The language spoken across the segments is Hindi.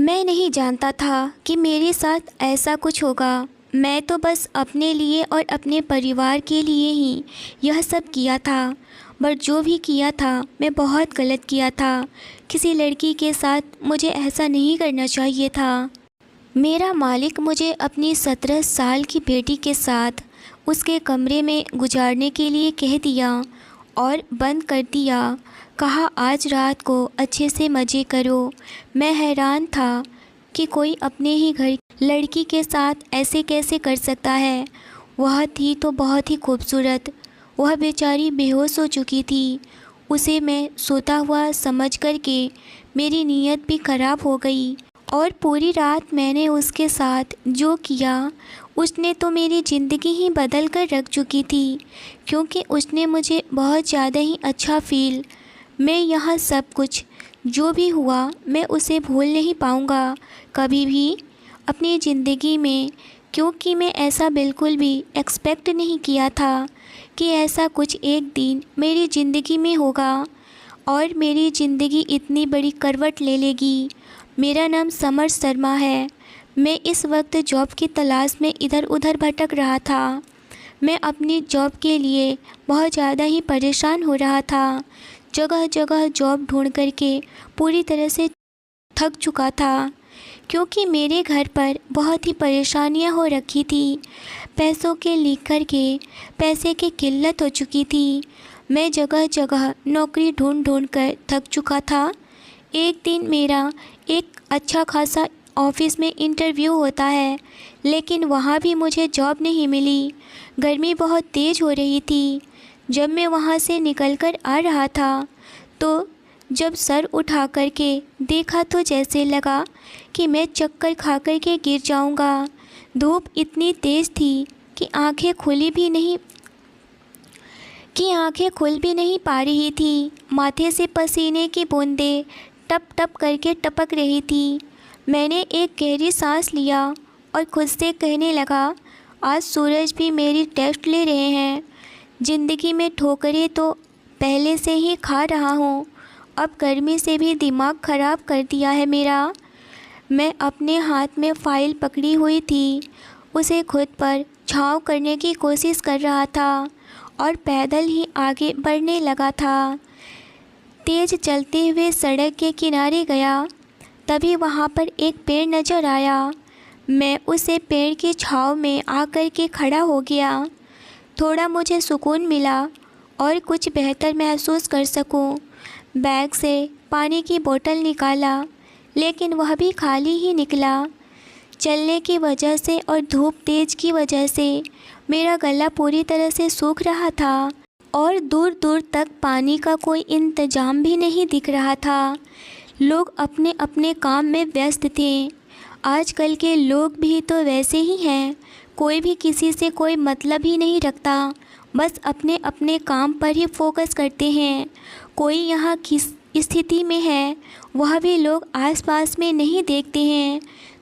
मैं नहीं जानता था कि मेरे साथ ऐसा कुछ होगा। मैं तो बस अपने लिए और अपने परिवार के लिए ही यह सब किया था। बट जो भी किया था मैं बहुत गलत किया था। किसी लड़की के साथ मुझे ऐसा नहीं करना चाहिए था। मेरा मालिक मुझे अपनी 17 साल की बेटी के साथ उसके कमरे में गुजारने के लिए कह दिया और बंद कर दिया। कहा आज रात को अच्छे से मज़े करो। मैं हैरान था कि कोई अपने ही घर लड़की के साथ ऐसे कैसे कर सकता है। वह थी तो बहुत ही खूबसूरत। वह बेचारी बेहोश हो चुकी थी। उसे मैं सोता हुआ समझ कर के मेरी नीयत भी ख़राब हो गई और पूरी रात मैंने उसके साथ जो किया उसने तो मेरी ज़िंदगी ही बदल कर रख चुकी थी, क्योंकि उसने मुझे बहुत ज़्यादा ही अच्छा फील। मैं यहाँ सब कुछ जो भी हुआ मैं उसे भूल नहीं पाऊँगा कभी भी अपनी ज़िंदगी में, क्योंकि मैं ऐसा बिल्कुल भी एक्सपेक्ट नहीं किया था कि ऐसा कुछ एक दिन मेरी ज़िंदगी में होगा और मेरी ज़िंदगी इतनी बड़ी करवट ले लेगी। मेरा नाम समर शर्मा है। मैं इस वक्त जॉब की तलाश में इधर उधर भटक रहा था। मैं अपनी जॉब के लिए बहुत ज़्यादा ही परेशान हो रहा था। जगह जगह जॉब ढूंढ करके पूरी तरह से थक चुका था, क्योंकि मेरे घर पर बहुत ही परेशानियां हो रखी थी। पैसों के लेकर के पैसे की किल्लत हो चुकी थी। मैं जगह जगह नौकरी ढूंढ ढूंढ कर थक चुका था। एक दिन मेरा एक अच्छा खासा ऑफिस में इंटरव्यू होता है, लेकिन वहाँ भी मुझे जॉब नहीं मिली। गर्मी बहुत तेज़ हो रही थी। जब मैं वहाँ से निकलकर आ रहा था तो जब सर उठा कर के देखा तो जैसे लगा कि मैं चक्कर खा कर के गिर जाऊँगा। धूप इतनी तेज़ थी कि आंखें खुल भी नहीं पा रही थी। माथे से पसीने की बूंदें टप टप करके टपक रही थी। मैंने एक गहरी सांस लिया और खुद से कहने लगा, आज सूरज भी मेरी टेस्ट ले रहे हैं। ज़िंदगी में ठोकरें तो पहले से ही खा रहा हूँ, अब गर्मी से भी दिमाग ख़राब कर दिया है मेरा। मैं अपने हाथ में फ़ाइल पकड़ी हुई थी, उसे खुद पर छाँव करने की कोशिश कर रहा था और पैदल ही आगे बढ़ने लगा था। तेज़ चलते हुए सड़क के किनारे गया, तभी वहाँ पर एक पेड़ नज़र आया। मैं उसे पेड़ की छाँव में आकर के खड़ा हो गया। थोड़ा मुझे सुकून मिला और कुछ बेहतर महसूस कर सकूं। बैग से पानी की बोतल निकाला, लेकिन वह भी खाली ही निकला। चलने की वजह से और धूप तेज़ की वजह से मेरा गला पूरी तरह से सूख रहा था और दूर दूर तक पानी का कोई इंतज़ाम भी नहीं दिख रहा था। लोग अपने अपने काम में व्यस्त थे। आजकल के लोग भी तो वैसे ही हैं। कोई भी किसी से कोई मतलब ही नहीं रखता, बस अपने अपने काम पर ही फोकस करते हैं। कोई यहाँ किस स्थिति में है वह भी लोग आसपास में नहीं देखते हैं।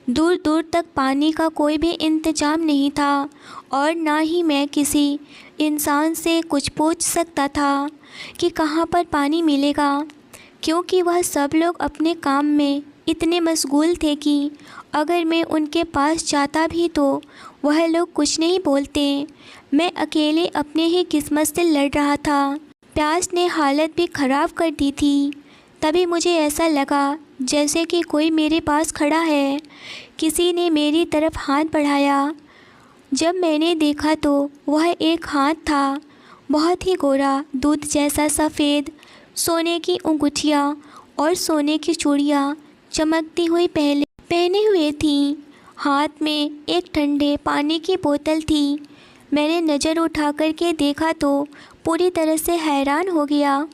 दूर दूर तक पानी का कोई भी इंतज़ाम नहीं था और ना ही मैं किसी इंसान से कुछ पूछ सकता था कि कहाँ पर पानी मिलेगा, क्योंकि वह सब लोग अपने काम में इतने मशगूल थे कि अगर मैं उनके पास जाता भी तो वह लोग कुछ नहीं बोलते। मैं अकेले अपने ही किस्मत से लड़ रहा था। प्यास ने हालत भी ख़राब कर दी थी। तभी मुझे ऐसा लगा जैसे कि कोई मेरे पास खड़ा है। किसी ने मेरी तरफ हाथ बढ़ाया। जब मैंने देखा तो वह एक हाथ था, बहुत ही गोरा, दूध जैसा सफ़ेद, सोने की अंगूठियाँ और सोने की चूड़ियाँ चमकती हुई पहने हुए थीं। हाथ में एक ठंडे पानी की बोतल थी। मैंने नज़र उठा कर के देखा तो पूरी तरह से हैरान हो गया।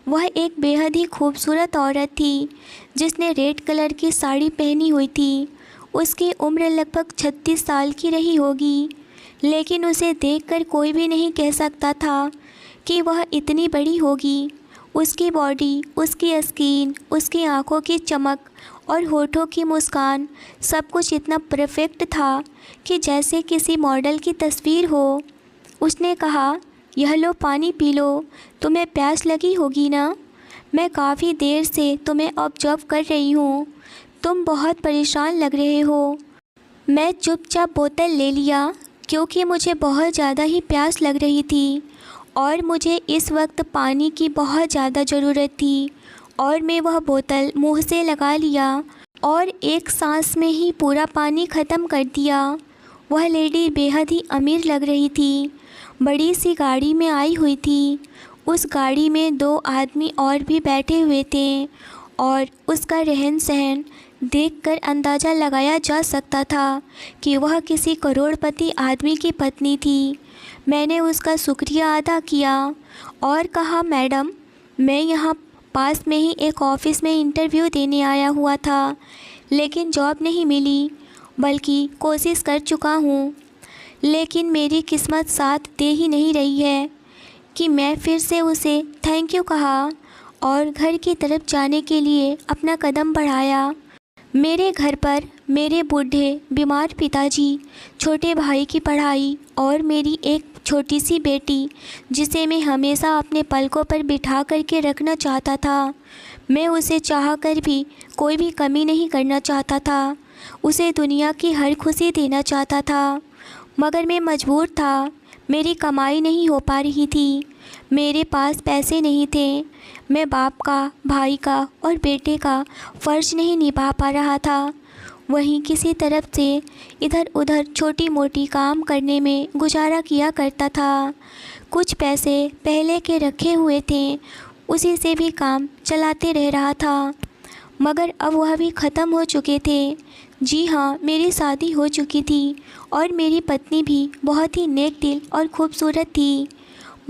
वह एक बेहद ही खूबसूरत औरत थी जिसने रेड कलर की साड़ी पहनी हुई थी। उसकी उम्र लगभग 36 साल की रही होगी, लेकिन उसे देखकर कोई भी नहीं कह सकता था कि वह इतनी बड़ी होगी। उसकी बॉडी, उसकी स्किन, उसकी आँखों की चमक और होठों की मुस्कान, सब कुछ इतना परफेक्ट था कि जैसे किसी मॉडल की तस्वीर हो। उसने कहा, यह लो पानी पी लो, तुम्हें प्यास लगी होगी ना। मैं काफ़ी देर से तुम्हें ऑब्जर्व कर रही हूँ। तुम बहुत परेशान लग रहे हो। मैं चुपचाप बोतल ले लिया क्योंकि मुझे बहुत ज़्यादा ही प्यास लग रही थी और मुझे इस वक्त पानी की बहुत ज़्यादा ज़रूरत थी और मैं वह बोतल मुंह से लगा लिया और एक सांस में ही पूरा पानी ख़त्म कर दिया। वह लेडी बेहद ही अमीर लग रही थी, बड़ी सी गाड़ी में आई हुई थी। उस गाड़ी में 2 आदमी और भी बैठे हुए थे और उसका रहन सहन देखकर अंदाज़ा लगाया जा सकता था कि वह किसी करोड़पति आदमी की पत्नी थी। मैंने उसका शुक्रिया अदा किया और कहा, मैडम, मैं यहाँ पास में ही एक ऑफ़िस में इंटरव्यू देने आया हुआ था, लेकिन जॉब नहीं मिली, बल्कि कोशिश कर चुका हूँ, लेकिन मेरी किस्मत साथ दे ही नहीं रही है कि मैं फिर से उसे थैंक यू कहा और घर की तरफ जाने के लिए अपना कदम बढ़ाया। मेरे घर पर मेरे बूढ़े बीमार पिताजी, छोटे भाई की पढ़ाई और मेरी एक छोटी सी बेटी जिसे मैं हमेशा अपने पलकों पर बिठा करके रखना चाहता था। मैं उसे चाह कर भी कोई भी कमी नहीं करना चाहता था, उसे दुनिया की हर खुशी देना चाहता था, मगर मैं मजबूर था। मेरी कमाई नहीं हो पा रही थी, मेरे पास पैसे नहीं थे, मैं बाप का, भाई का और बेटे का फ़र्ज़ नहीं निभा पा रहा था। वहीं किसी तरफ से इधर उधर छोटी मोटी काम करने में गुजारा किया करता था। कुछ पैसे पहले के रखे हुए थे, उसी से भी काम चलाते रह रहा था, मगर अब वह भी ख़त्म हो चुके थे। जी हाँ, मेरी शादी हो चुकी थी और मेरी पत्नी भी बहुत ही नेक दिल और खूबसूरत थी,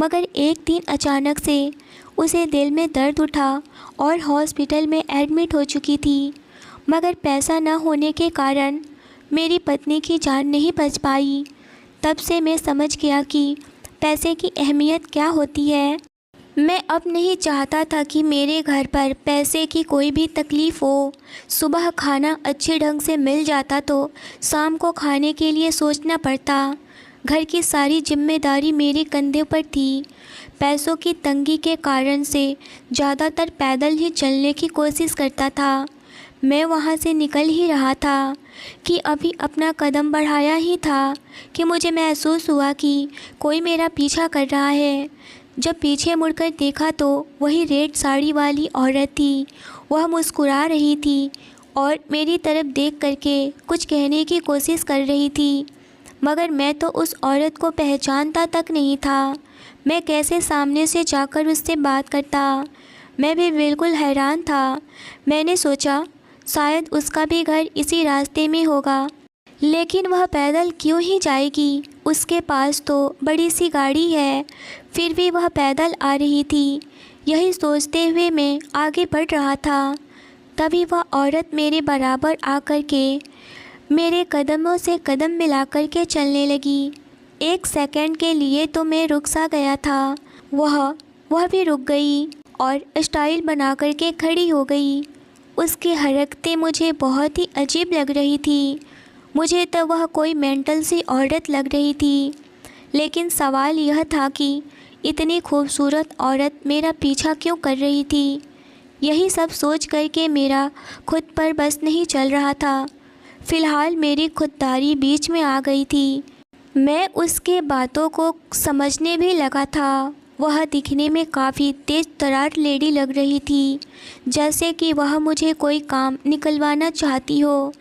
मगर एक दिन अचानक से उसे दिल में दर्द उठा और हॉस्पिटल में एडमिट हो चुकी थी, मगर पैसा न होने के कारण मेरी पत्नी की जान नहीं बच पाई। तब से मैं समझ गया कि पैसे की अहमियत क्या होती है। मैं अब नहीं चाहता था कि मेरे घर पर पैसे की कोई भी तकलीफ़ हो। सुबह खाना अच्छे ढंग से मिल जाता तो शाम को खाने के लिए सोचना पड़ता। घर की सारी जिम्मेदारी मेरे कंधे पर थी। पैसों की तंगी के कारण से ज़्यादातर पैदल ही चलने की कोशिश करता था। मैं वहाँ से निकल ही रहा था कि अभी अपना कदम बढ़ाया ही था कि मुझे महसूस हुआ कि कोई मेरा पीछा कर रहा है। जब पीछे मुड़कर देखा तो वही रेड साड़ी वाली औरत थी। वह मुस्कुरा रही थी और मेरी तरफ देख करके कुछ कहने की कोशिश कर रही थी, मगर मैं तो उस औरत को पहचानता तक नहीं था। मैं कैसे सामने से जाकर उससे बात करता, मैं भी बिल्कुल हैरान था। मैंने सोचा शायद उसका भी घर इसी रास्ते में होगा, लेकिन वह पैदल क्यों ही जाएगी, उसके पास तो बड़ी सी गाड़ी है, फिर भी वह पैदल आ रही थी। यही सोचते हुए मैं आगे बढ़ रहा था। तभी वह औरत मेरे बराबर आकर के मेरे कदमों से कदम मिला कर के चलने लगी। एक सेकंड के लिए तो मैं रुक सा गया था, वह भी रुक गई और स्टाइल बना कर के खड़ी हो गई। उसकी हरकतें मुझे बहुत ही अजीब लग रही थी। मुझे तो वह कोई मेंटल सी औरत लग रही थी, लेकिन सवाल यह था कि इतनी खूबसूरत औरत मेरा पीछा क्यों कर रही थी। यही सब सोच करके मेरा खुद पर बस नहीं चल रहा था। फ़िलहाल मेरी खुददारी बीच में आ गई थी। मैं उसके बातों को समझने भी लगा था। वह दिखने में काफ़ी तेज़ तर्रार लेडी लग रही थी, जैसे कि वह मुझे कोई काम निकलवाना चाहती हो।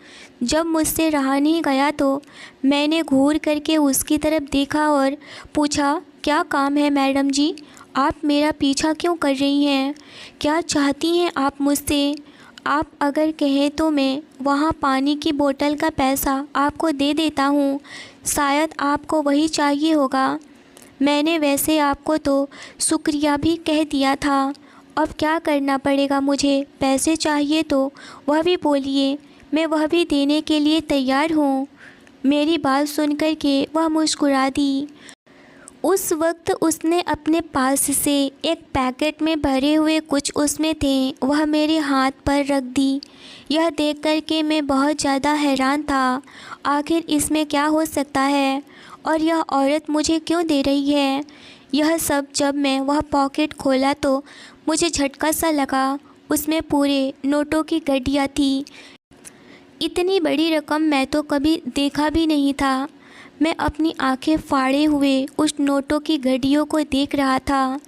जब मुझसे रहा नहीं गया तो मैंने घूर करके उसकी तरफ देखा और पूछा, क्या काम है मैडम जी? आप मेरा पीछा क्यों कर रही हैं? क्या चाहती हैं आप मुझसे? आप अगर कहें तो मैं वहाँ पानी की बोतल का पैसा आपको दे देता हूँ, शायद आपको वही चाहिए होगा। मैंने वैसे आपको तो शुक्रिया भी कह दिया था, अब क्या करना पड़ेगा मुझे? पैसे चाहिए तो वह भी बोलिए, मैं वह भी देने के लिए तैयार हूँ। मेरी बात सुनकर के वह मुस्कुरा दी। उस वक्त उसने अपने पास से एक पैकेट में भरे हुए कुछ उसमें थे, वह मेरे हाथ पर रख दी। यह देख कर के मैं बहुत ज़्यादा हैरान था, आखिर इसमें क्या हो सकता है और यह औरत मुझे क्यों दे रही है। यह सब जब मैं वह पॉकेट खोला तो मुझे झटका सा लगा। उसमें पूरे नोटों की गड्डियाँ थी। इतनी बड़ी रकम मैं तो कभी देखा भी नहीं था। मैं अपनी आंखें फाड़े हुए उस नोटों की घड़ियों को देख रहा था,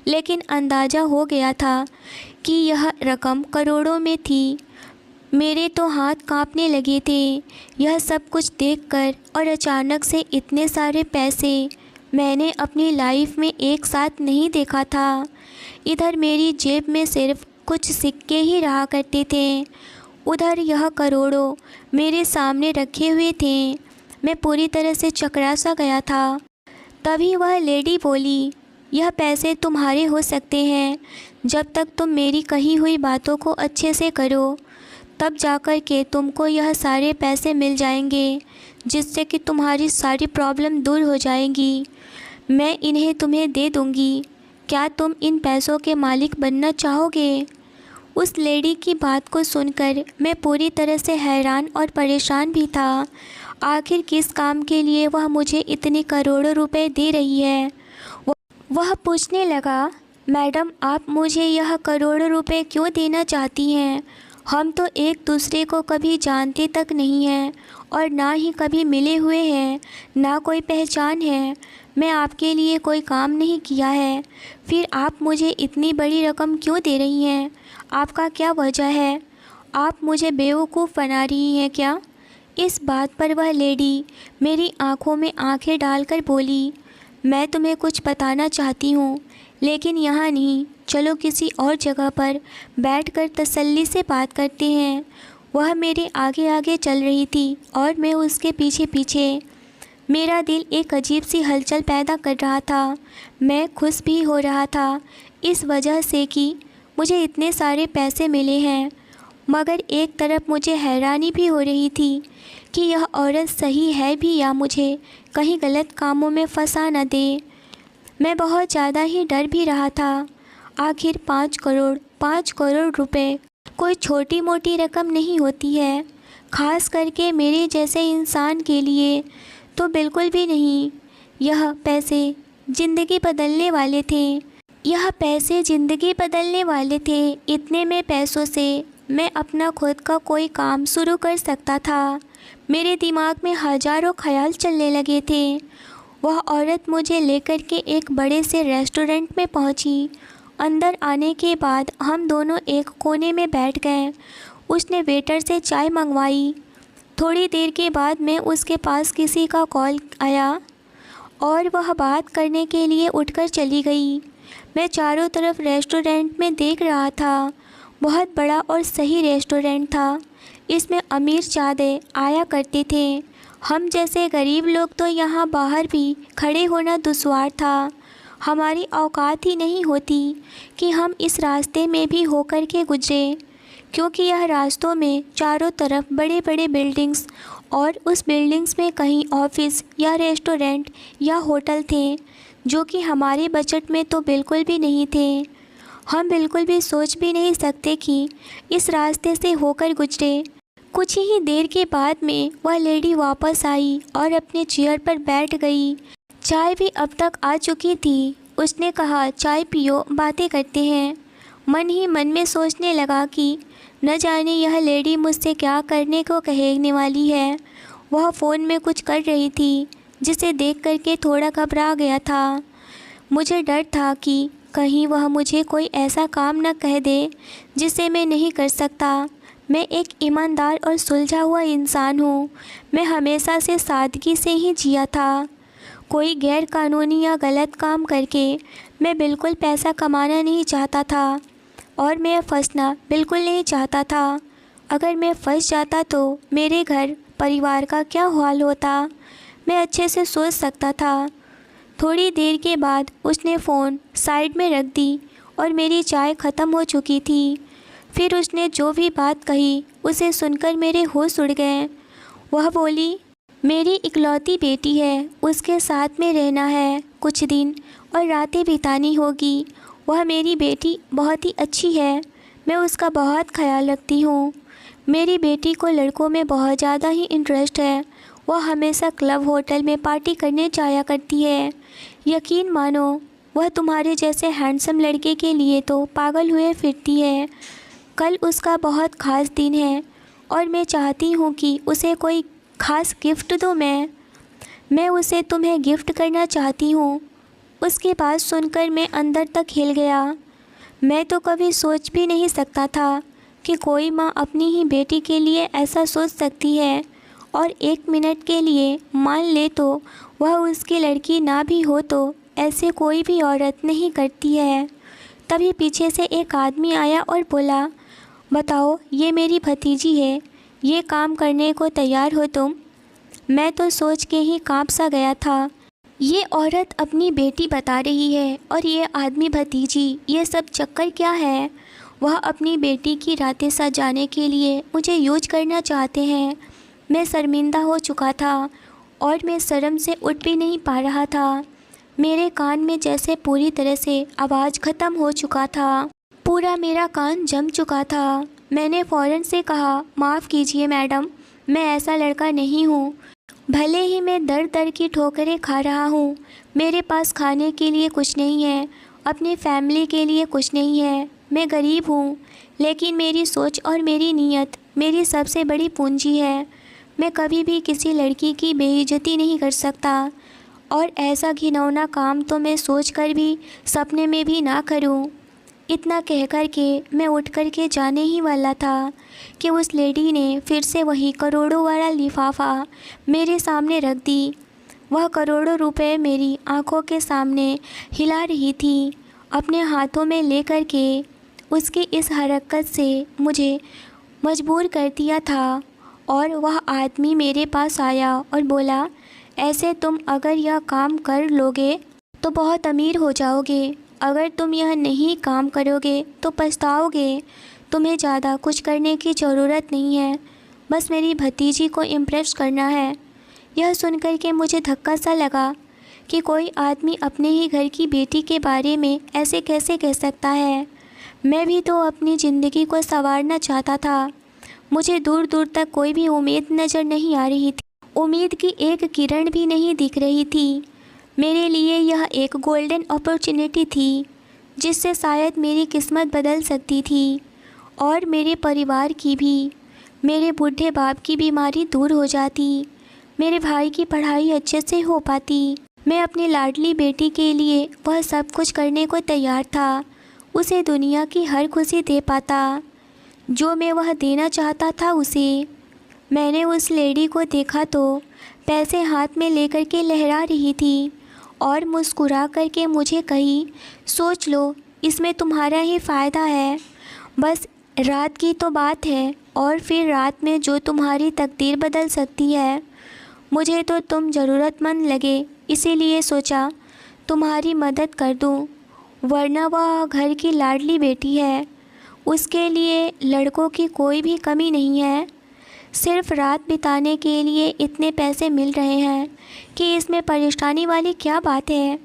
लेकिन अंदाज़ा हो गया था कि यह रकम करोड़ों में थी। मेरे तो हाथ कांपने लगे थे यह सब कुछ देखकर, और अचानक से इतने सारे पैसे मैंने अपनी लाइफ में एक साथ नहीं देखा था। इधर मेरी जेब में सिर्फ कुछ सिक्के ही रहा करते थे, उधर यह करोड़ों मेरे सामने रखे हुए थे। मैं पूरी तरह से चकरा सा गया था। तभी वह लेडी बोली, यह पैसे तुम्हारे हो सकते हैं जब तक तुम मेरी कही हुई बातों को अच्छे से करो, तब जाकर के तुमको यह सारे पैसे मिल जाएंगे, जिससे कि तुम्हारी सारी प्रॉब्लम दूर हो जाएंगी। मैं इन्हें तुम्हें दे दूँगी। क्या तुम इन पैसों के मालिक बनना चाहोगे? उस लेडी की बात को सुनकर मैं पूरी तरह से हैरान और परेशान भी था। आखिर किस काम के लिए वह मुझे इतने करोड़ों रुपए दे रही है? वह पूछने लगा, मैडम आप मुझे यह करोड़ों रुपए क्यों देना चाहती हैं? हम तो एक दूसरे को कभी जानते तक नहीं हैं और ना ही कभी मिले हुए हैं, ना कोई पहचान है। मैं आपके लिए कोई काम नहीं किया है, फिर आप मुझे इतनी बड़ी रकम क्यों दे रही हैं? आपका क्या वजह है? आप मुझे बेवकूफ़ बना रही हैं क्या? इस बात पर वह लेडी मेरी आंखों में आंखें डालकर बोली, मैं तुम्हें कुछ बताना चाहती हूँ, लेकिन यहाँ नहीं, चलो किसी और जगह पर बैठकर तसल्ली से बात करते हैं। वह मेरे आगे आगे चल रही थी और मैं उसके पीछे पीछे। मेरा दिल एक अजीब सी हलचल पैदा कर रहा था। मैं खुश भी हो रहा था इस वजह से कि मुझे इतने सारे पैसे मिले हैं, मगर एक तरफ मुझे हैरानी भी हो रही थी कि यह औरत सही है भी या मुझे कहीं गलत कामों में फंसा न दे। मैं बहुत ज़्यादा ही डर भी रहा था। आखिर 5 करोड़ रुपए कोई छोटी मोटी रकम नहीं होती है, ख़ास करके मेरे जैसे इंसान के लिए तो बिल्कुल भी नहीं। यह पैसे ज़िंदगी बदलने वाले थे। यह पैसे ज़िंदगी बदलने वाले थे। इतने में पैसों से मैं अपना खुद का कोई काम शुरू कर सकता था। मेरे दिमाग में हज़ारों ख्याल चलने लगे थे। वह औरत मुझे लेकर के एक बड़े से रेस्टोरेंट में पहुंची। अंदर आने के बाद हम दोनों एक कोने में बैठ गए। उसने वेटर से चाय मंगवाई। थोड़ी देर के बाद मैं उसके पास किसी का कॉल आया और वह बात करने के लिए उठकर चली गई। मैं चारों तरफ रेस्टोरेंट में देख रहा था। बहुत बड़ा और सही रेस्टोरेंट था। इसमें अमीर ज़्यादा आया करते थे। हम जैसे गरीब लोग तो यहाँ बाहर भी खड़े होना दुश्वार था। हमारी औकात ही नहीं होती कि हम इस रास्ते में भी होकर के गुजरे, क्योंकि यह रास्तों में चारों तरफ बड़े बड़े बिल्डिंग्स और उस बिल्डिंग्स में कहीं ऑफिस या रेस्टोरेंट या होटल थे, जो कि हमारे बजट में तो बिल्कुल भी नहीं थे। हम बिल्कुल भी सोच भी नहीं सकते कि इस रास्ते से होकर गुजरे। कुछ ही देर के बाद में वह लेडी वापस आई और अपने चेयर पर बैठ गई। चाय भी अब तक आ चुकी थी। उसने कहा, चाय पियो, बातें करते हैं। मन ही मन में सोचने लगा कि न जाने यह लेडी मुझसे क्या करने को कहने वाली है। वह फ़ोन में कुछ कर रही थी, जिसे देख करके थोड़ा घबरा गया था। मुझे डर था कि कहीं वह मुझे कोई ऐसा काम न कह दे जिसे मैं नहीं कर सकता। मैं एक ईमानदार और सुलझा हुआ इंसान हूँ। मैं हमेशा से सादगी से ही जिया था। कोई गैर कानूनी या गलत काम करके मैं बिल्कुल पैसा कमाना नहीं चाहता था, और मैं फंसना बिल्कुल नहीं चाहता था। अगर मैं फंस जाता तो मेरे घर परिवार का क्या हाल होता, मैं अच्छे से सोच सकता था। थोड़ी देर के बाद उसने फ़ोन साइड में रख दी और मेरी चाय ख़त्म हो चुकी थी। फिर उसने जो भी बात कही उसे सुनकर मेरे होश उड़ गए। वह बोली, मेरी इकलौती बेटी है, उसके साथ में रहना है, कुछ दिन और रातें बितानी होगी। वह मेरी बेटी बहुत ही अच्छी है, मैं उसका बहुत ख्याल रखती हूँ। मेरी बेटी को लड़कों में बहुत ज़्यादा ही इंटरेस्ट है। वह हमेशा क्लब होटल में पार्टी करने जाया करती है। यकीन मानो, वह तुम्हारे जैसे हैंडसम लड़के के लिए तो पागल हुए फिरती है। कल उसका बहुत ख़ास दिन है और मैं चाहती हूँ कि उसे कोई ख़ास गिफ्ट दूँ। मैं उसे तुम्हें गिफ्ट करना चाहती हूँ। उसकी बात सुनकर मैं अंदर तक हिल गया। मैं तो कभी सोच भी नहीं सकता था कि कोई माँ अपनी ही बेटी के लिए ऐसा सोच सकती है, और एक मिनट के लिए मान ले तो वह उसकी लड़की ना भी हो तो ऐसे कोई भी औरत नहीं करती है। तभी पीछे से एक आदमी आया और बोला, बताओ, ये मेरी भतीजी है, ये काम करने को तैयार हो तुम? मैं तो सोच के ही कांप सा गया था। ये औरत अपनी बेटी बता रही है और ये आदमी भतीजी, ये सब चक्कर क्या है? वह अपनी बेटी की रातें सजाने के लिए मुझे यूज करना चाहते हैं। मैं शर्मिंदा हो चुका था और मैं शर्म से उठ भी नहीं पा रहा था। मेरे कान में जैसे पूरी तरह से आवाज़ ख़त्म हो चुका था। पूरा मेरा कान जम चुका था। मैंने फ़ौरन से कहा, माफ़ कीजिए मैडम, मैं ऐसा लड़का नहीं हूँ। भले ही मैं दर दर की ठोकरें खा रहा हूँ, मेरे पास खाने के लिए कुछ नहीं है, अपनी फैमिली के लिए कुछ नहीं है। मैं गरीब हूँ, लेकिन मेरी सोच और मेरी नीयत मेरी सबसे बड़ी पूंजी है। मैं कभी भी किसी लड़की की बेइज्जती नहीं कर सकता, और ऐसा घिनौना काम तो मैं सोच कर भी सपने में भी ना करूँ। इतना कह कर के मैं उठ कर के जाने ही वाला था कि उस लेडी ने फिर से वही करोड़ों वाला लिफाफा मेरे सामने रख दी। वह करोड़ों रुपए मेरी आंखों के सामने हिला रही थी, अपने हाथों में लेकर के। उसकी इस हरकत से मुझे मजबूर कर दिया था। और वह आदमी मेरे पास आया और बोला, ऐसे तुम अगर यह काम कर लोगे तो बहुत अमीर हो जाओगे। अगर तुम यह नहीं काम करोगे तो पछताओगे। तुम्हें ज़्यादा कुछ करने की ज़रूरत नहीं है, बस मेरी भतीजी को इम्प्रेस करना है। यह सुनकर के मुझे धक्का सा लगा कि कोई आदमी अपने ही घर की बेटी के बारे में ऐसे कैसे कह सकता है। मैं भी तो अपनी ज़िंदगी को संवारना चाहता था। मुझे दूर दूर तक कोई भी उम्मीद नज़र नहीं आ रही थी। उम्मीद की एक किरण भी नहीं दिख रही थी। मेरे लिए यह एक गोल्डन अपॉर्चुनिटी थी, जिससे शायद मेरी किस्मत बदल सकती थी, और मेरे परिवार की भी। मेरे बूढ़े बाप की बीमारी दूर हो जाती, मेरे भाई की पढ़ाई अच्छे से हो पाती। मैं अपनी लाडली बेटी के लिए वह सब कुछ करने को तैयार था। उसे दुनिया की हर खुशी दे पाता जो मैं वह देना चाहता था उसे। मैंने उस लेडी को देखा तो पैसे हाथ में लेकर के लहरा रही थी और मुस्कुरा करके मुझे कही, सोच लो, इसमें तुम्हारा ही फ़ायदा है। बस रात की तो बात है, और फिर रात में जो तुम्हारी तकदीर बदल सकती है। मुझे तो तुम ज़रूरतमंद लगे, इसीलिए सोचा तुम्हारी मदद कर दूं, वरना वह घर की लाडली बेटी है। उसके लिए लड़कों की कोई भी कमी नहीं है। सिर्फ रात बिताने के लिए इतने पैसे मिल रहे हैं कि इसमें परेशानी वाली क्या बात है।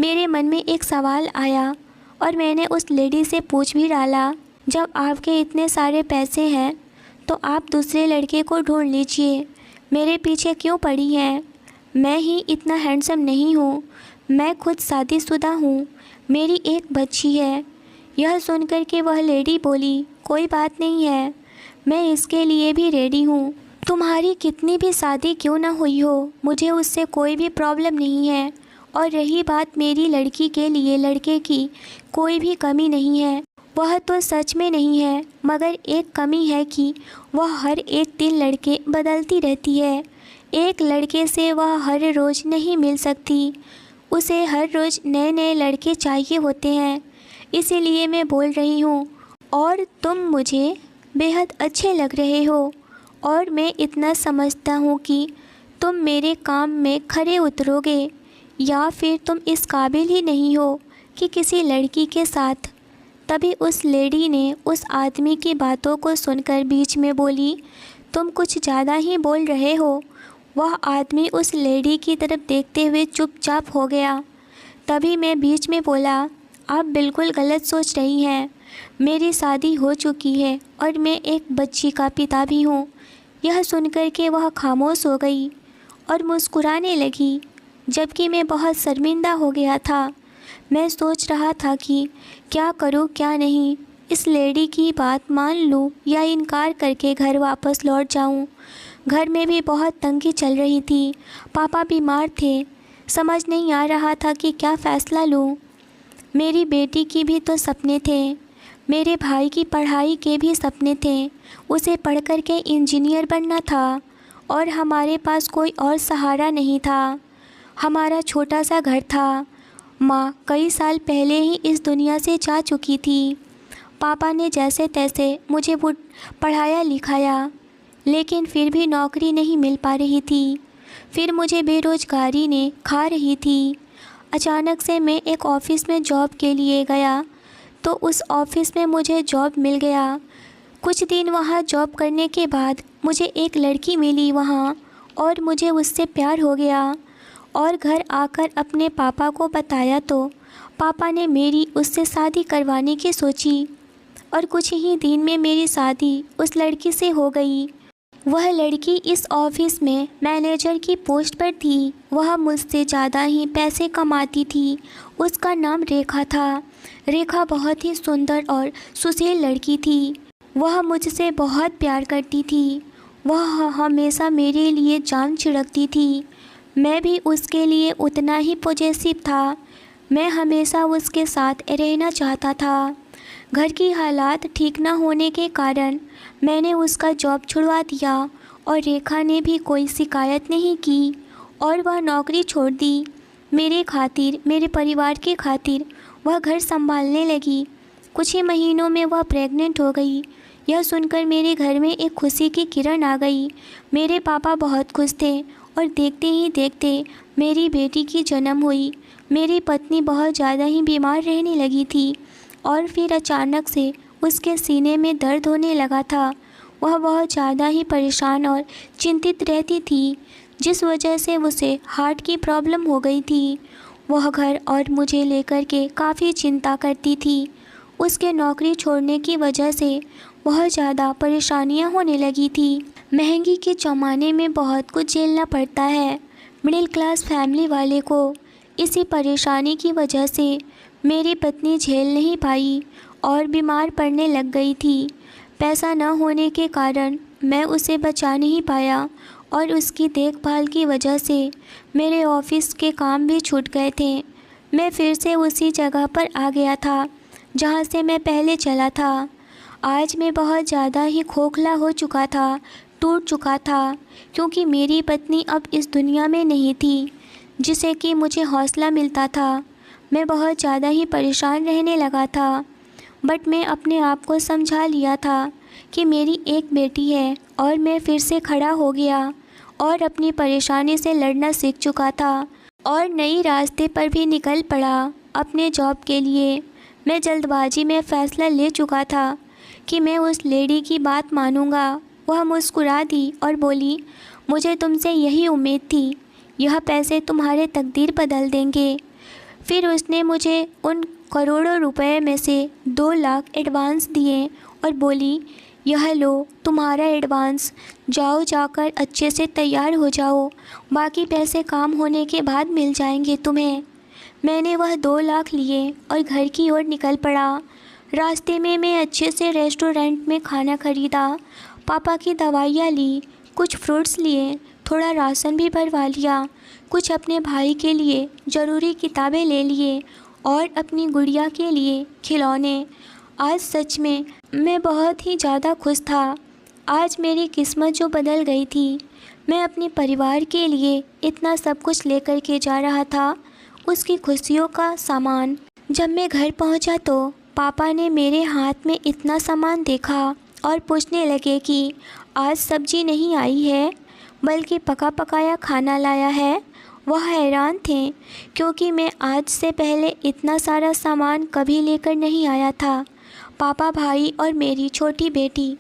मेरे मन में एक सवाल आया और मैंने उस लेडी से पूछ भी डाला, जब आपके इतने सारे पैसे हैं तो आप दूसरे लड़के को ढूंढ लीजिए, मेरे पीछे क्यों पड़ी हैं? मैं ही इतना हैंडसम नहीं हूँ, मैं खुद शादीशुदा हूँ, मेरी एक बच्ची है। यह सुनकर के वह लेडी बोली, कोई बात नहीं है, मैं इसके लिए भी रेडी हूँ। तुम्हारी कितनी भी शादी क्यों ना हुई हो, मुझे उससे कोई भी प्रॉब्लम नहीं है। और रही बात मेरी लड़की के लिए लड़के की कोई भी कमी नहीं है, वह तो सच में नहीं है, मगर एक कमी है कि वह हर एक दिन लड़के बदलती रहती है। एक लड़के से वह हर रोज़ नहीं मिल सकती, उसे हर रोज़ नए नए लड़के चाहिए होते हैं। इसीलिए मैं बोल रही हूँ, और तुम मुझे बेहद अच्छे लग रहे हो, और मैं इतना समझता हूँ कि तुम मेरे काम में खरे उतरोगे, या फिर तुम इस काबिल ही नहीं हो कि किसी लड़की के साथ। तभी उस लेडी ने उस आदमी की बातों को सुनकर बीच में बोली, तुम कुछ ज़्यादा ही बोल रहे हो। वह आदमी उस लेडी की तरफ देखते हुए चुपचाप हो गया। तभी मैं बीच में बोला, आप बिल्कुल गलत सोच रही हैं, मेरी शादी हो चुकी है और मैं एक बच्ची का पिता भी हूँ। यह सुनकर के वह खामोश हो गई और मुस्कुराने लगी, जबकि मैं बहुत शर्मिंदा हो गया था। मैं सोच रहा था कि क्या करूँ क्या नहीं। इस लेडी की बात मान लूँ या इनकार करके घर वापस लौट जाऊँ। घर में भी बहुत तंगी चल रही थी। पापा बीमार थे। समझ नहीं आ रहा था कि क्या फ़ैसला लूँ। मेरी बेटी की भी तो सपने थे। मेरे भाई की पढ़ाई के भी सपने थे। उसे पढ़ कर के इंजीनियर बनना था और हमारे पास कोई और सहारा नहीं था। हमारा छोटा सा घर था। माँ कई साल पहले ही इस दुनिया से जा चुकी थी। पापा ने जैसे तैसे मुझे पढ़ाया लिखाया, लेकिन फिर भी नौकरी नहीं मिल पा रही थी। फिर मुझे बेरोज़गारी ने खा रही थी। अचानक से मैं एक ऑफ़िस में जॉब के लिए गया तो उस ऑफ़िस में मुझे जॉब मिल गया। कुछ दिन वहाँ जॉब करने के बाद मुझे एक लड़की मिली वहाँ और मुझे उससे प्यार हो गया और घर आकर अपने पापा को बताया तो पापा ने मेरी उससे शादी करवाने की सोची और कुछ ही दिन में मेरी शादी उस लड़की से हो गई। वह लड़की इस ऑफ़िस में मैनेजर की पोस्ट पर थी। वह मुझसे ज़्यादा ही पैसे कमाती थी। उसका नाम रेखा था। रेखा बहुत ही सुंदर और सुशील लड़की थी। वह मुझसे बहुत प्यार करती थी। वह हमेशा मेरे लिए जान छिड़कती थी। मैं भी उसके लिए उतना ही पॉजेसिव था। मैं हमेशा उसके साथ रहना चाहता था। घर की हालात ठीक न होने के कारण मैंने उसका जॉब छुड़वा दिया और रेखा ने भी कोई शिकायत नहीं की और वह नौकरी छोड़ दी। मेरे खातिर, मेरे परिवार के खातिर वह घर संभालने लगी। कुछ ही महीनों में वह प्रेग्नेंट हो गई। यह सुनकर मेरे घर में एक खुशी की किरण आ गई। मेरे पापा बहुत खुश थे और देखते ही देखते मेरी बेटी की जन्म हुई। मेरी पत्नी बहुत ज़्यादा ही बीमार रहने लगी थी और फिर अचानक से उसके सीने में दर्द होने लगा था। वह बहुत ज़्यादा ही परेशान और चिंतित रहती थी, जिस वजह से उसे हार्ट की प्रॉब्लम हो गई थी। वह घर और मुझे लेकर के काफ़ी चिंता करती थी। उसके नौकरी छोड़ने की वजह से बहुत ज़्यादा परेशानियां होने लगी थी। महंगी के ज़माने में बहुत कुछ झेलना पड़ता है मिडिल क्लास फैमिली वाले को। इसी परेशानी की वजह से मेरी पत्नी झेल नहीं पाई और बीमार पड़ने लग गई थी। पैसा न होने के कारण मैं उसे बचा नहीं पाया और उसकी देखभाल की वजह से मेरे ऑफिस के काम भी छूट गए थे। मैं फिर से उसी जगह पर आ गया था जहाँ से मैं पहले चला था। आज मैं बहुत ज़्यादा ही खोखला हो चुका था, टूट चुका था, क्योंकि मेरी पत्नी अब इस दुनिया में नहीं थी जिसे कि मुझे हौसला मिलता था। मैं बहुत ज़्यादा ही परेशान रहने लगा था, बट मैं अपने आप को समझा लिया था कि मेरी एक बेटी है और मैं फिर से खड़ा हो गया और अपनी परेशानी से लड़ना सीख चुका था और नई रास्ते पर भी निकल पड़ा अपने जॉब के लिए। मैं जल्दबाजी में फ़ैसला ले चुका था कि मैं उस लेडी की बात मानूंगा। वह मुस्कुरा दी और बोली, मुझे तुमसे यही उम्मीद थी, यह पैसे तुम्हारे तकदीर बदल देंगे। फिर उसने मुझे उन करोड़ों रुपए में से 2 लाख एडवांस दिए और बोली, यह लो तुम्हारा एडवांस, जाओ जाकर अच्छे से तैयार हो जाओ, बाकी पैसे काम होने के बाद मिल जाएंगे तुम्हें। मैंने वह 2 लाख लिए और घर की ओर निकल पड़ा। रास्ते में मैं अच्छे से रेस्टोरेंट में खाना खरीदा, पापा की दवाइयाँ ली, कुछ फ्रूट्स लिए, थोड़ा राशन भी भरवा लिया, कुछ अपने भाई के लिए ज़रूरी किताबें ले लिए और अपनी गुड़िया के लिए खिलौने। आज सच में मैं बहुत ही ज़्यादा खुश था। आज मेरी किस्मत जो बदल गई थी। मैं अपने परिवार के लिए इतना सब कुछ लेकर के जा रहा था, उसकी खुशियों का सामान। जब मैं घर पहुंचा तो पापा ने मेरे हाथ में इतना सामान देखा और पूछने लगे कि आज सब्जी नहीं आई है बल्कि पका पकाया खाना लाया है। वह हैरान थे क्योंकि मैं आज से पहले इतना सारा सामान कभी लेकर नहीं आया था। पापा, भाई और मेरी छोटी बेटी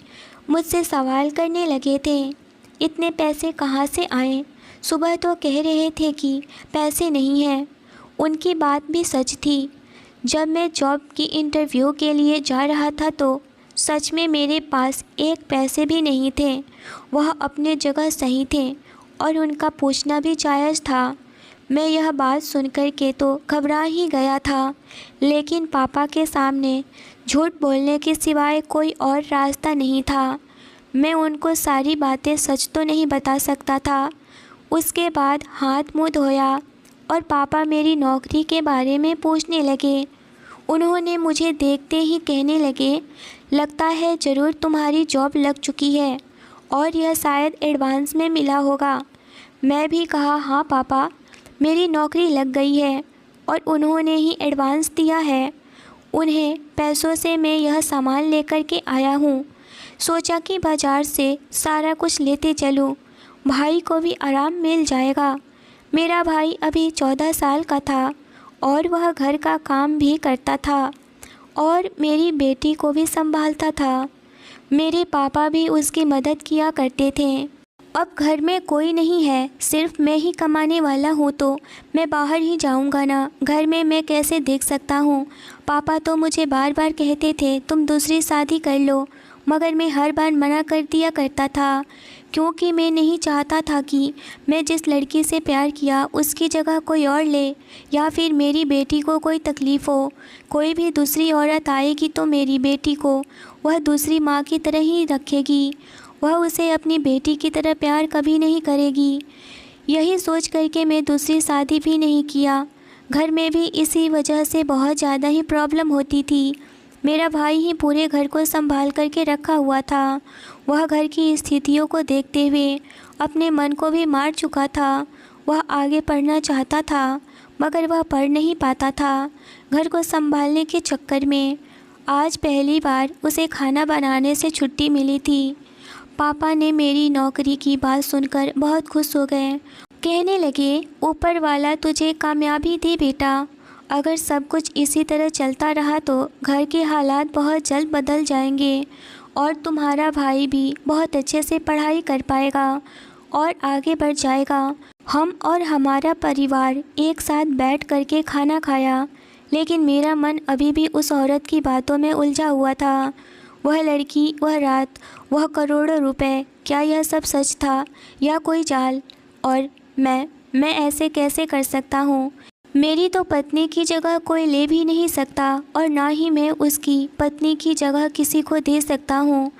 मुझसे सवाल करने लगे थे, इतने पैसे कहाँ से आए? सुबह तो कह रहे थे कि पैसे नहीं हैं। उनकी बात भी सच थी। जब मैं जॉब की इंटरव्यू के लिए जा रहा था तो सच में मेरे पास एक पैसे भी नहीं थे। वह अपने जगह सही थे और उनका पूछना भी जायज़ था। मैं यह बात सुनकर के तो घबरा ही गया था, लेकिन पापा के सामने झूठ बोलने के सिवाय कोई और रास्ता नहीं था। मैं उनको सारी बातें सच तो नहीं बता सकता था। उसके बाद हाथ मुँह धोया और पापा मेरी नौकरी के बारे में पूछने लगे। उन्होंने मुझे देखते ही कहने लगे, लगता है ज़रूर तुम्हारी जॉब लग चुकी है और यह शायद एडवांस में मिला होगा। मैं भी कहा, हाँ पापा, मेरी नौकरी लग गई है और उन्होंने ही एडवांस दिया है। उन्हें पैसों से मैं यह सामान लेकर के आया हूँ। सोचा कि बाज़ार से सारा कुछ लेते चलूँ, भाई को भी आराम मिल जाएगा। मेरा भाई अभी 14 साल का था और वह घर का काम भी करता था और मेरी बेटी को भी संभालता था। मेरे पापा भी उसकी मदद किया करते थे। अब घर में कोई नहीं है, सिर्फ मैं ही कमाने वाला हूँ, तो मैं बाहर ही जाऊँगा ना, घर में मैं कैसे देख सकता हूँ। पापा तो मुझे बार बार कहते थे तुम दूसरी शादी कर लो, मगर मैं हर बार मना कर दिया करता था, क्योंकि मैं नहीं चाहता था कि मैं जिस लड़की से प्यार किया उसकी जगह कोई और ले, या फिर मेरी बेटी को कोई तकलीफ़ हो। कोई भी दूसरी औरत आएगी तो मेरी बेटी को वह दूसरी माँ की तरह ही रखेगी, वह उसे अपनी बेटी की तरह प्यार कभी नहीं करेगी। यही सोच करके मैं दूसरी शादी भी नहीं किया। घर में भी इसी वजह से बहुत ज़्यादा ही प्रॉब्लम होती थी। मेरा भाई ही पूरे घर को संभाल करके रखा हुआ था। वह घर की स्थितियों को देखते हुए अपने मन को भी मार चुका था। वह आगे पढ़ना चाहता था, मगर वह पढ़ नहीं पाता था घर को संभालने के चक्कर में। आज पहली बार उसे खाना बनाने से छुट्टी मिली थी। पापा ने मेरी नौकरी की बात सुनकर बहुत खुश हो गए। कहने लगे, ऊपर वाला तुझे कामयाबी दे बेटा। अगर सब कुछ इसी तरह चलता रहा तो घर के हालात बहुत जल्द बदल जाएंगे और तुम्हारा भाई भी बहुत अच्छे से पढ़ाई कर पाएगा और आगे बढ़ जाएगा। हम और हमारा परिवार एक साथ बैठ कर के खाना खाया, लेकिन मेरा मन अभी भी उस औरत की बातों में उलझा हुआ था। वह लड़की, वह रात, वह करोड़ों रुपए, क्या यह सब सच था या कोई जाल? और मैं ऐसे कैसे कर सकता हूँ? मेरी तो पत्नी की जगह कोई ले भी नहीं सकता और ना ही मैं उसकी पत्नी की जगह किसी को दे सकता हूँ।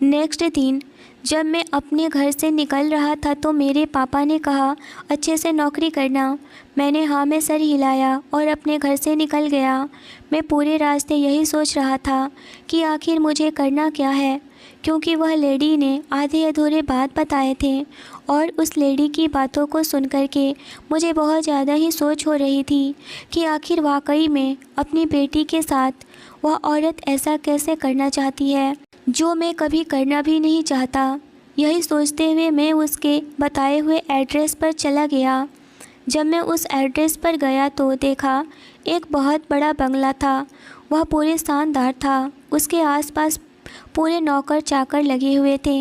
नेक्स्ट दिन जब मैं अपने घर से निकल रहा था तो मेरे पापा ने कहा, अच्छे से नौकरी करना। मैंने हाँ में सर हिलाया और अपने घर से निकल गया। मैं पूरे रास्ते यही सोच रहा था कि आखिर मुझे करना क्या है, क्योंकि वह लेडी ने आधे अधूरे बात बताए थे और उस लेडी की बातों को सुनकर के मुझे बहुत ज़्यादा ही सोच हो रही थी कि आखिर वाकई में अपनी बेटी के साथ वह औरत ऐसा कैसे करना चाहती है जो मैं कभी करना भी नहीं चाहता। यही सोचते हुए मैं उसके बताए हुए एड्रेस पर चला गया। जब मैं उस एड्रेस पर गया तो देखा एक बहुत बड़ा बंगला था। वह पूरे शानदार था। उसके आसपास पूरे नौकर चाकर लगे हुए थे।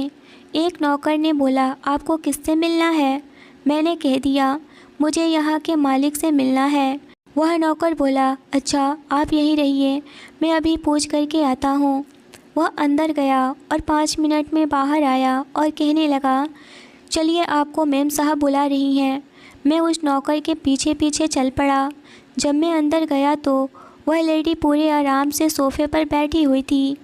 एक नौकर ने बोला, आपको किससे मिलना है? मैंने कह दिया, मुझे यहाँ के मालिक से मिलना है। वह नौकर बोला, अच्छा आप यहीं रहिए, मैं अभी पूछ करके आता हूँ। वह अंदर गया और 5 मिनट में बाहर आया और कहने लगा, चलिए आपको मेम साहब बुला रही हैं। मैं उस नौकर के पीछे पीछे चल पड़ा। जब मैं अंदर गया तो वह लेडी पूरे आराम से सोफ़े पर बैठी हुई थी।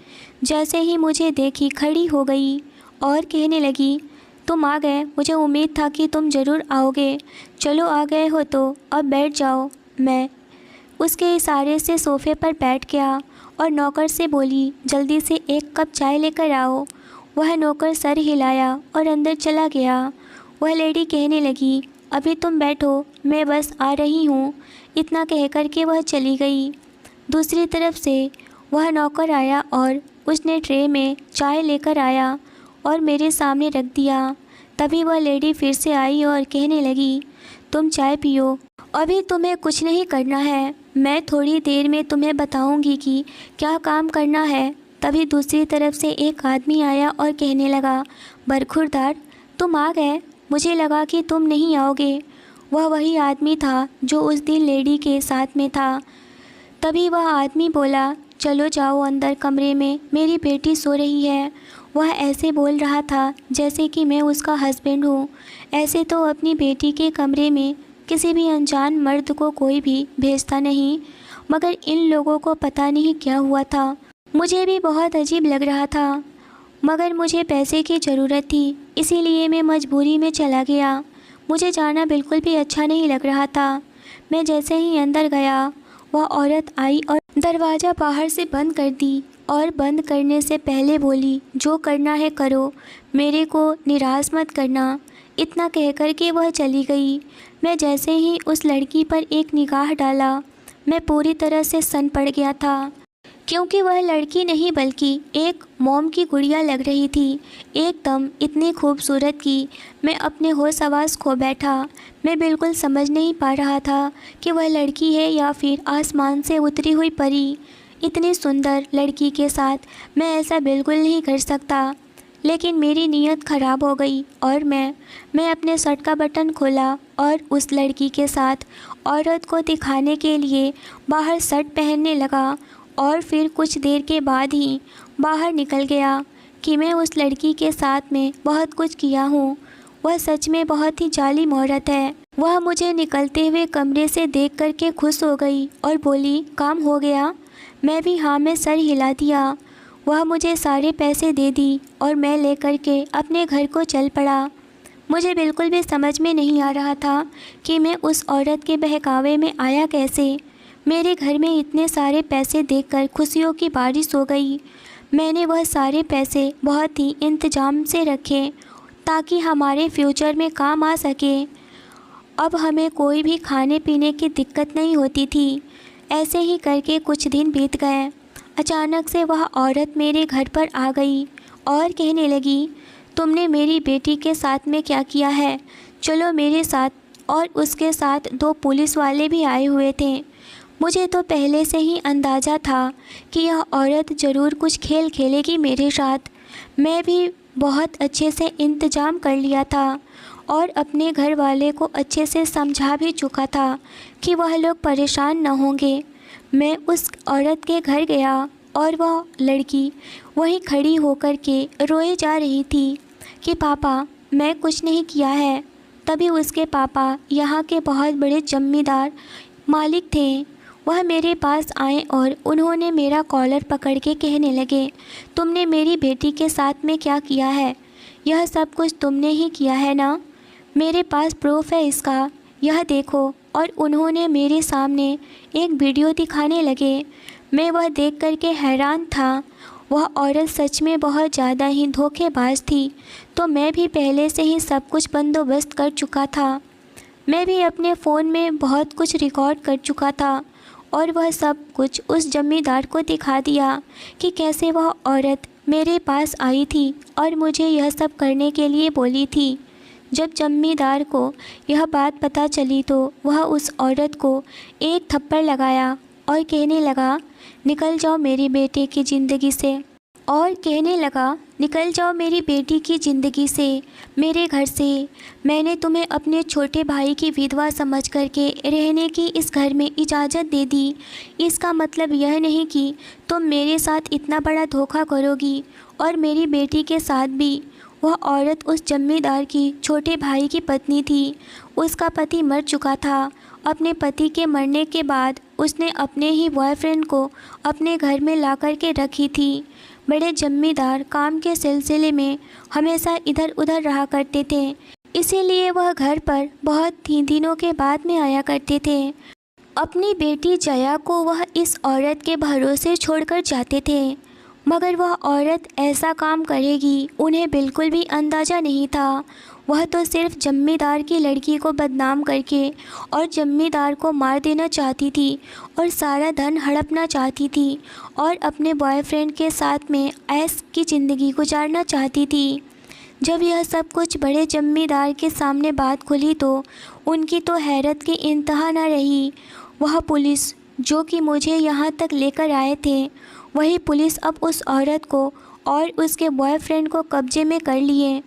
जैसे ही मुझे देखी खड़ी हो गई और कहने लगी, तुम आ गए, मुझे उम्मीद था कि तुम ज़रूर आओगे। चलो आ गए हो तो अब बैठ जाओ। मैं उसके इशारे से सोफ़े पर बैठ गया और नौकर से बोली, जल्दी से 1 कप चाय लेकर आओ। वह नौकर सर हिलाया और अंदर चला गया। वह लेडी कहने लगी, अभी तुम बैठो, मैं बस आ रही हूँ। इतना कह कर के वह चली गई। दूसरी तरफ से वह नौकर आया और उसने ट्रे में चाय लेकर आया और मेरे सामने रख दिया। तभी वह लेडी फिर से आई और कहने लगी, तुम चाय पियो, अभी तुम्हें कुछ नहीं करना है, मैं थोड़ी देर में तुम्हें बताऊंगी कि क्या काम करना है। तभी दूसरी तरफ से एक आदमी आया और कहने लगा, बरखुरदार तुम आ गए, मुझे लगा कि तुम नहीं आओगे। वह वही आदमी था जो उस दिन लेडी के साथ में था। तभी वह आदमी बोला, चलो जाओ अंदर कमरे में, मेरी बेटी सो रही है। वह ऐसे बोल रहा था जैसे कि मैं उसका हस्बैंड हूँ। ऐसे तो अपनी बेटी के कमरे में किसी भी अनजान मर्द को कोई भी भेजता नहीं, मगर इन लोगों को पता नहीं क्या हुआ था। मुझे भी बहुत अजीब लग रहा था, मगर मुझे पैसे की ज़रूरत थी, इसीलिए मैं मजबूरी में चला गया। मुझे जाना बिल्कुल भी अच्छा नहीं लग रहा था। मैं जैसे ही अंदर गया, वह औरत आई और दरवाज़ा बाहर से बंद कर दी, और बंद करने से पहले बोली, जो करना है करो, मेरे को निराश मत करना। इतना कहकर के वह चली गई। मैं जैसे ही उस लड़की पर एक निगाह डाला, मैं पूरी तरह से सन पड़ गया था, क्योंकि वह लड़की नहीं बल्कि एक मोम की गुड़िया लग रही थी, एकदम इतनी खूबसूरत कि मैं अपने होश हवास खो बैठा। मैं बिल्कुल समझ नहीं पा रहा था कि वह लड़की है या फिर आसमान से उतरी हुई परी। इतनी सुंदर लड़की के साथ मैं ऐसा बिल्कुल नहीं कर सकता, लेकिन मेरी नीयत ख़राब हो गई और मैं अपने शर्ट का बटन खोला और उस लड़की के साथ औरत को दिखाने के लिए बाहर शर्ट पहनने लगा, और फिर कुछ देर के बाद ही बाहर निकल गया कि मैं उस लड़की के साथ में बहुत कुछ किया हूँ। वह सच में बहुत ही जालिम औरत है। वह मुझे निकलते हुए कमरे से देख कर के खुश हो गई और बोली, काम हो गया? मैं भी हाँ में सर हिला दिया। वह मुझे सारे पैसे दे दी और मैं लेकर के अपने घर को चल पड़ा। मुझे बिल्कुल भी समझ में नहीं आ रहा था कि मैं उस औरत के बहकावे में आया कैसे। मेरे घर में इतने सारे पैसे देखकर खुशियों की बारिश हो गई। मैंने वह सारे पैसे बहुत ही इंतजाम से रखे ताकि हमारे फ्यूचर में काम आ सके। अब हमें कोई भी खाने पीने की दिक्कत नहीं होती थी। ऐसे ही करके कुछ दिन बीत गए। अचानक से वह औरत मेरे घर पर आ गई और कहने लगी, तुमने मेरी बेटी के साथ में क्या किया है? चलो मेरे साथ। और उसके साथ 2 पुलिस वाले भी आए हुए थे। मुझे तो पहले से ही अंदाज़ा था कि यह औरत ज़रूर कुछ खेल खेलेगी मेरे साथ। मैं भी बहुत अच्छे से इंतज़ाम कर लिया था और अपने घर वाले को अच्छे से समझा भी चुका था कि वह लोग परेशान न होंगे। मैं उस औरत के घर गया और वह लड़की वहीं खड़ी होकर के रोए जा रही थी कि पापा, मैं कुछ नहीं किया है। तभी उसके पापा यहाँ के बहुत बड़े जमींदार मालिक थे। वह मेरे पास आए और उन्होंने मेरा कॉलर पकड़ के कहने लगे, तुमने मेरी बेटी के साथ में क्या किया है? यह सब कुछ तुमने ही किया है ना? मेरे पास प्रूफ है इसका, यह देखो। और उन्होंने मेरे सामने एक वीडियो दिखाने लगे। मैं वह देख कर के हैरान था। वह औरत सच में बहुत ज़्यादा ही धोखेबाज थी। तो मैं भी पहले से ही सब कुछ बंदोबस्त कर चुका था। मैं भी अपने फ़ोन में बहुत कुछ रिकॉर्ड कर चुका था और वह सब कुछ उस जमींदार को दिखा दिया कि कैसे वह औरत मेरे पास आई थी और मुझे यह सब करने के लिए बोली थी। जब जमींदार को यह बात पता चली तो वह उस औरत को एक थप्पड़ लगाया और कहने लगा, निकल जाओ मेरी बेटे की ज़िंदगी से। और कहने लगा, निकल जाओ मेरी बेटी की ज़िंदगी से, मेरे घर से। मैंने तुम्हें अपने छोटे भाई की विधवा समझ करके रहने की इस घर में इजाज़त दे दी। इसका मतलब यह नहीं कि तुम मेरे साथ इतना बड़ा धोखा करोगी और मेरी बेटी के साथ भी। वह औरत उस जमींदार की छोटे भाई की पत्नी थी। उसका पति मर चुका था। अपने पति के मरने के बाद उसने अपने ही बॉयफ्रेंड को अपने घर में ला कर के रखी थी। बड़े जमींदार काम के सिलसिले में हमेशा इधर उधर रहा करते थे, इसीलिए वह घर पर बहुत ही दिनों के बाद में आया करते थे। अपनी बेटी जया को वह इस औरत के भरोसे छोड़कर जाते थे, मगर वह औरत ऐसा काम करेगी उन्हें बिल्कुल भी अंदाज़ा नहीं था। वह तो सिर्फ जमींदार की लड़की को बदनाम करके और जमींदार को मार देना चाहती थी और सारा धन हड़पना चाहती थी और अपने बॉयफ्रेंड के साथ में ऐश की ज़िंदगी गुजारना चाहती थी। जब यह सब कुछ बड़े जमींदार के सामने बात खुली तो उनकी तो हैरत की इंतहा न रही। वह पुलिस जो कि मुझे यहाँ तक लेकर आए थे, वही पुलिस अब उस औरत को और उसके बॉयफ्रेंड को कब्जे में कर लिए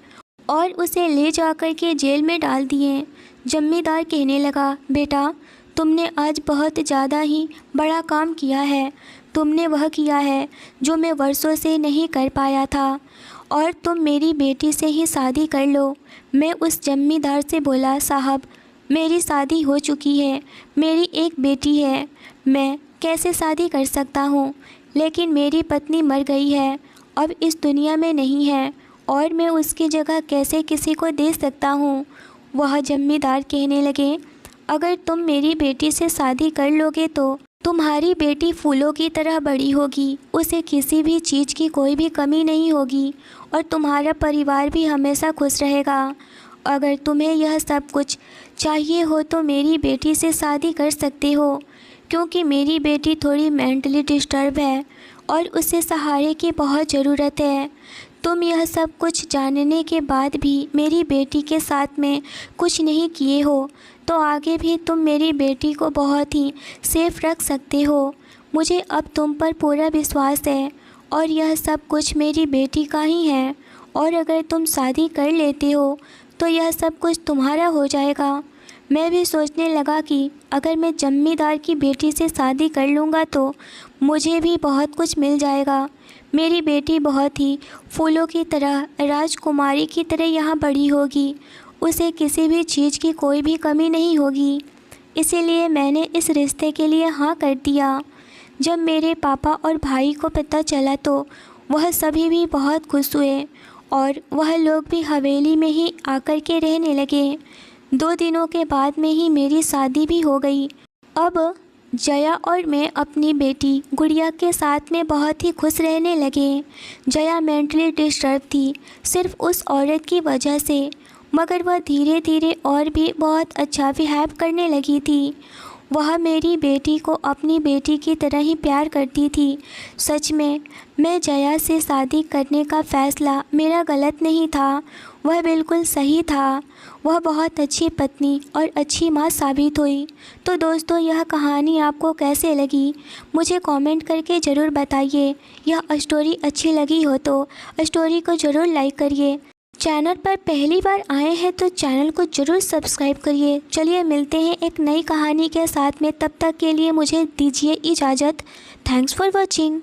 और उसे ले जाकर के जेल में डाल दिए। जमींदार कहने लगा, बेटा तुमने आज बहुत ज़्यादा ही बड़ा काम किया है। तुमने वह किया है जो मैं वर्षों से नहीं कर पाया था और तुम मेरी बेटी से ही शादी कर लो। मैं उस जमींदार से बोला, साहब मेरी शादी हो चुकी है, मेरी एक बेटी है, मैं कैसे शादी कर सकता हूँ। लेकिन मेरी पत्नी मर गई है, अब इस दुनिया में नहीं है और मैं उसकी जगह कैसे किसी को दे सकता हूँ। वह जमींदार कहने लगे, अगर तुम मेरी बेटी से शादी कर लोगे तो तुम्हारी बेटी फूलों की तरह बड़ी होगी, उसे किसी भी चीज़ की कोई भी कमी नहीं होगी और तुम्हारा परिवार भी हमेशा खुश रहेगा। अगर तुम्हें यह सब कुछ चाहिए हो तो मेरी बेटी से शादी कर सकते हो, क्योंकि मेरी बेटी थोड़ी मेंटली डिस्टर्ब है और उसे सहारे की बहुत ज़रूरत है। तुम यह सब कुछ जानने के बाद भी मेरी बेटी के साथ में कुछ नहीं किए हो तो आगे भी तुम मेरी बेटी को बहुत ही सेफ रख सकते हो। मुझे अब तुम पर पूरा विश्वास है और यह सब कुछ मेरी बेटी का ही है, और अगर तुम शादी कर लेते हो तो यह सब कुछ तुम्हारा हो जाएगा। मैं भी सोचने लगा कि अगर मैं जमींदार की बेटी से शादी कर लूँगा तो मुझे भी बहुत कुछ मिल जाएगा। मेरी बेटी बहुत ही फूलों की तरह, राजकुमारी की तरह यहाँ बड़ी होगी, उसे किसी भी चीज़ की कोई भी कमी नहीं होगी। इसीलिए मैंने इस रिश्ते के लिए हाँ कर दिया। जब मेरे पापा और भाई को पता चला तो वह सभी भी बहुत खुश हुए और वह लोग भी हवेली में ही आकर के रहने लगे। 2 दिनों के बाद में ही मेरी शादी भी हो गई। अब जया और मैं अपनी बेटी गुड़िया के साथ में बहुत ही खुश रहने लगे। जया मेंटली डिस्टर्ब थी सिर्फ उस औरत की वजह से, मगर वह धीरे धीरे और भी बहुत अच्छा बिहेव करने लगी थी। वह मेरी बेटी को अपनी बेटी की तरह ही प्यार करती थी। सच में मैं जया से शादी करने का फ़ैसला मेरा गलत नहीं था, वह बिल्कुल सही था। वह बहुत अच्छी पत्नी और अच्छी माँ साबित हुई। तो दोस्तों, यह कहानी आपको कैसे लगी मुझे कमेंट करके ज़रूर बताइए। यह स्टोरी अच्छी लगी हो तो स्टोरी को ज़रूर लाइक करिए। चैनल पर पहली बार आए हैं तो चैनल को ज़रूर सब्सक्राइब करिए। चलिए मिलते हैं एक नई कहानी के साथ में, तब तक के लिए मुझे दीजिए इजाज़त। Thanks for watching.